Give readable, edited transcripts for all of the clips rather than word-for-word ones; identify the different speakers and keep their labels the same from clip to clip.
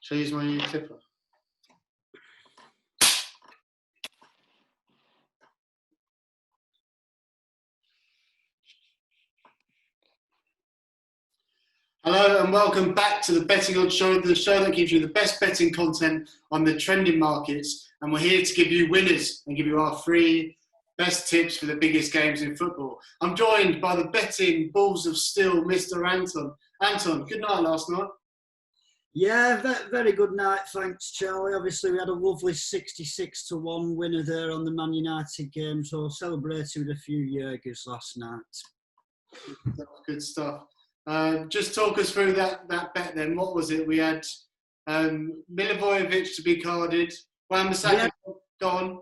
Speaker 1: Shall I use my new clipper? Hello and welcome back to the Betting Odds Show, the show that gives you the best betting content on the trending markets. And we're here to give you winners and give you our free best tips for the biggest games in football. I'm joined by the betting balls of steel, Mr. Anton. Anton, good night last night.
Speaker 2: Yeah, very good night. Thanks, Charlie. Obviously, we had a lovely 66-1 winner there on the Man United game, so celebrated with a few Jurgers last night.
Speaker 1: Good stuff. Just talk us through that bet then. What was it? We had Milivojevic to be carded. Wan-Bissaka, go on.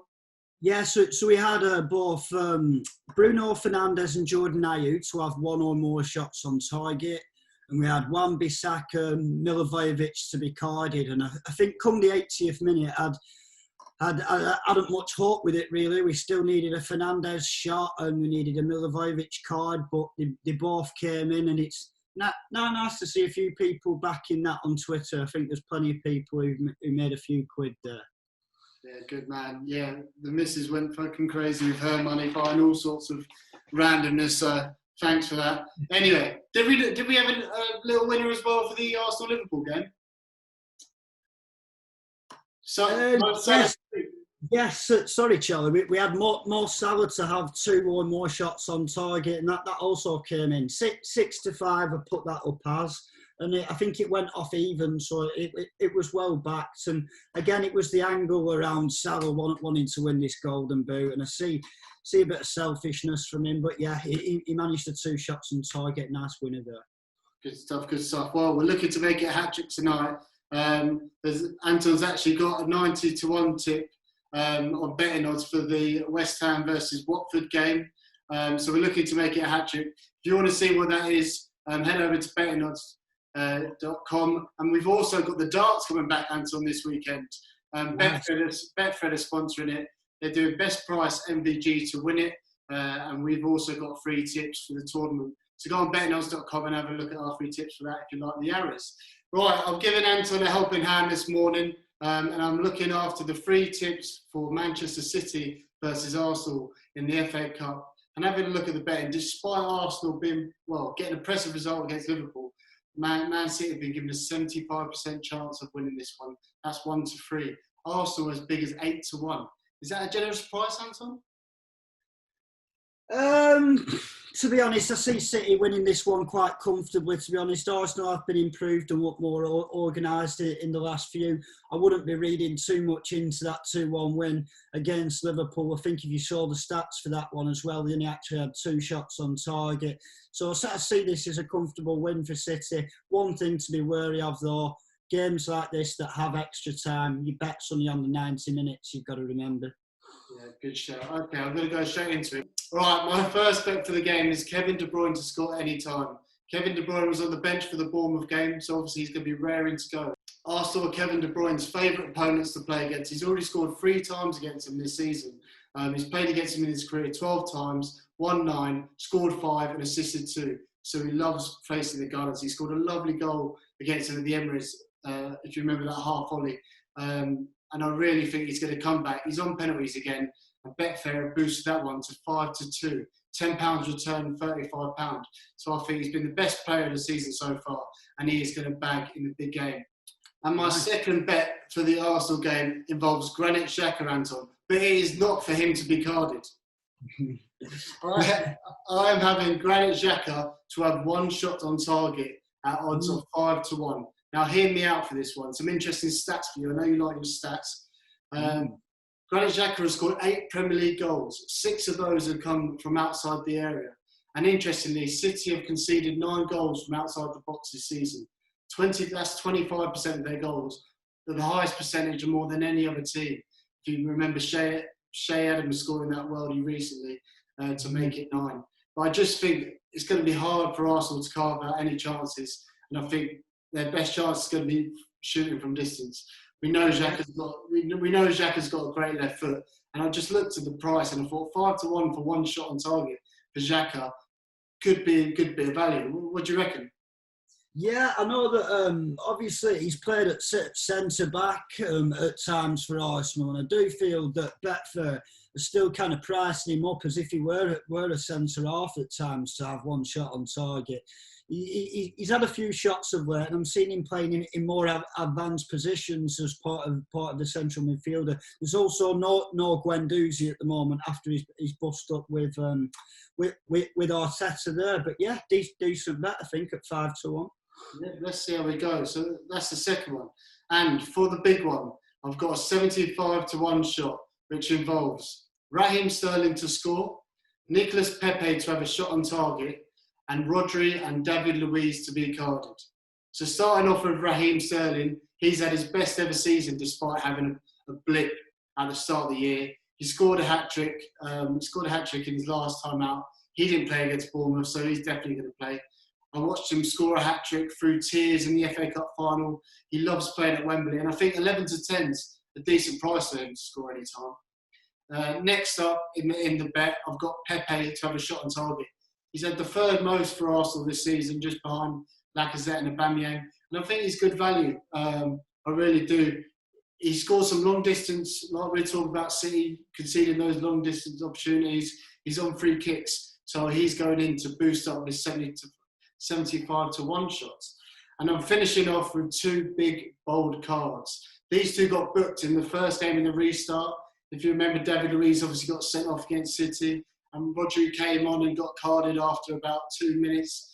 Speaker 2: Yeah, so we had both Bruno Fernandes and Jordan Ayew to have one or more shots on target. And we had Wan-Bissaka and Milivojevic to be carded. And I think come the 80th minute, I hadn't much hope with it, really. We still needed a Fernandes shot and we needed a Milivojevic card, but they both came in, and it's nice to see a few people backing that on Twitter. I think there's plenty of people who made a few quid there.
Speaker 1: Yeah, good man. Yeah, the missus went fucking crazy with her money, buying all sorts of randomness. Thanks for that. Anyway, did we have a little winner as well for the Arsenal-Liverpool game?
Speaker 2: Yes, sorry, Charlie. We had Mo Salah to have two or more shots on target, and that also came in 6-5. I put that up as, and I think it went off even, so it was well backed. And again, it was the angle around Salah wanting to win this Golden Boot, and I see a bit of selfishness from him, but yeah, he managed the two shots on target. Nice winner there.
Speaker 1: Good stuff. Well, we're looking to make it a hat-trick tonight. Anton's actually got a 90-1 tip on betting odds for the West Ham versus Watford game. So we're looking to make it a hat-trick. If you want to see what that is, head over to bettingodds.com. And we've also got the darts coming back, Anton, this weekend.
Speaker 2: Nice.
Speaker 1: Betfred is sponsoring it. They're doing best price MVG to win it. And we've also got free tips for the tournament. So go on bettingodds.com and have a look at our free tips for that if you like the arrows. Right, I've given Anton a helping hand this morning, and I'm looking after the free tips for Manchester City versus Arsenal in the FA Cup. And having a look at the betting, despite Arsenal getting an impressive result against Liverpool, Man City have been given a 75% chance of winning this one. That's 1-3. Arsenal as big as 8-1. Is that a generous price, Anton?
Speaker 2: To be honest, I see City winning this one quite comfortably. To be honest, Arsenal have been improved and look more organised in the last few. I wouldn't be reading too much into that 2-1 win against Liverpool. I think if you saw the stats for that one as well, they only actually had two shots on target. So I see this as a comfortable win for City. One thing to be wary of though, games like this that have extra time, your bet's only on the 90 minutes, you've got to remember.
Speaker 1: Yeah, good shout. Okay, I'm going to go straight into it. All right, my first bet for the game is Kevin De Bruyne to score any time. Kevin De Bruyne was on the bench for the Bournemouth game, so obviously he's going to be raring to go. Arsenal are Kevin De Bruyne's favourite opponents to play against. He's already scored 3 times against him this season. He's played against him in his career 12 times, won 9, scored 5 and assisted 2. So he loves facing the Gunners. He scored a lovely goal against him at the Emirates, if you remember that half volley. And I really think he's going to come back. He's on penalties again. And Betfair boosted that one to 5-2. £10 return, £35. So I think he's been the best player of the season so far. And he is going to bag in the big game. And my second bet for the Arsenal game involves Granit Xhaka, Anton. But it is not for him to be carded. I am having Granit Xhaka to have one shot on target at odds of 5-1. Now, hear me out for this one. Some interesting stats for you. I know you like your stats. Granit Xhaka has scored 8 Premier League goals. 6 of those have come from outside the area. And interestingly, City have conceded 9 goals from outside the box this season. That's 25% of their goals. They're the highest percentage of more than any other team. If you remember Shea Adams scoring that worldie recently to make it 9. But I just think it's going to be hard for Arsenal to carve out any chances. And I think their best chance is going to be shooting from distance. We know Xhaka's got a great left foot, and I just looked at the price and I thought 5-1 for one shot on target for Xhaka could be a good bit of value. What do you reckon?
Speaker 2: Yeah, I know that obviously he's played at centre back at times for Arsenal, and I do feel that Betfair is still kind of pricing him up as if he were a centre half at times to have one shot on target. He's had a few shots of late, and I'm seeing him playing in more advanced positions as part of the central midfielder. There's also no Guendouzi at the moment after he's bust up with Arteta there. But yeah, decent bet I think at 5-1.
Speaker 1: Yeah, let's see how we go. So that's the second one. And for the big one, I've got a 75-1 shot, which involves Raheem Sterling to score, Nicolas Pepe to have a shot on target, and Rodri and David Luiz to be carded. So starting off with Raheem Sterling, he's had his best ever season despite having a blip at the start of the year. He scored a hat-trick. In his last time out. He didn't play against Bournemouth, so he's definitely going to play. I watched him score a hat-trick through tears in the FA Cup final. He loves playing at Wembley, and I think 11 to 10's a decent price for him to score any time. Next up in the bet, I've got Pepe to have a shot on target. He's had the third most for Arsenal this season, just behind Lacazette and Aubameyang, and I think he's good value. I really do. He scored some long distance, like we're talking about City, conceding those long distance opportunities. He's on free kicks, so he's going in to boost up his 75-1 shots. And I'm finishing off with two big, bold cards. These two got booked in the first game in the restart. If you remember, David Luiz obviously got sent off against City, and Rodri came on and got carded after about 2 minutes.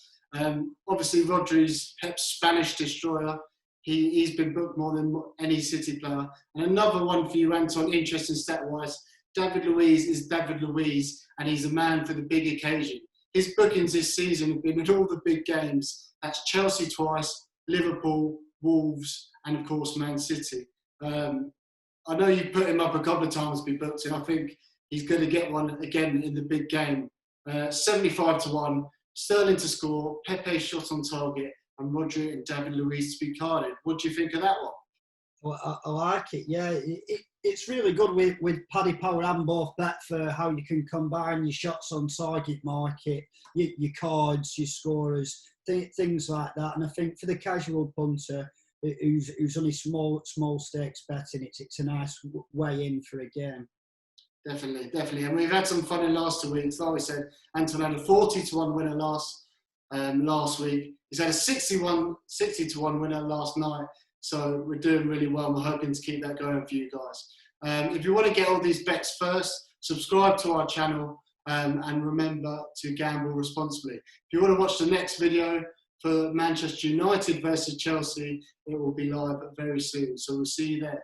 Speaker 1: Obviously, Rodri's Pep's Spanish destroyer. He's been booked more than any City player. And another one for you, Anton, interesting stat-wise, David Luiz is David Luiz, and he's a man for the big occasion. His bookings this season have been in all the big games. That's Chelsea twice, Liverpool, Wolves, and of course Man City. I know you put him up a couple of times to be booked, and I think he's going to get one again in the big game. 75-1, Sterling to score, Pepe shot on target, and Rodri and David Luiz to be carded. What do you think of that one?
Speaker 2: Well, I like it, yeah. It's really good with Paddy Power and both Betfair, how you can combine your shots on target market, your cards, your scorers, things like that. And I think for the casual punter who's only small stakes betting, it's a nice way in for a game.
Speaker 1: Definitely. And we've had some fun in the last 2 weeks. Like we said, Anton had a 40-1 winner last week. He's had a 60-1 winner last night. So we're doing really well. We're hoping to keep that going for you guys. If you want to get all these bets first, subscribe to our channel and remember to gamble responsibly. If you want to watch the next video for Manchester United versus Chelsea, it will be live very soon. So we'll see you there.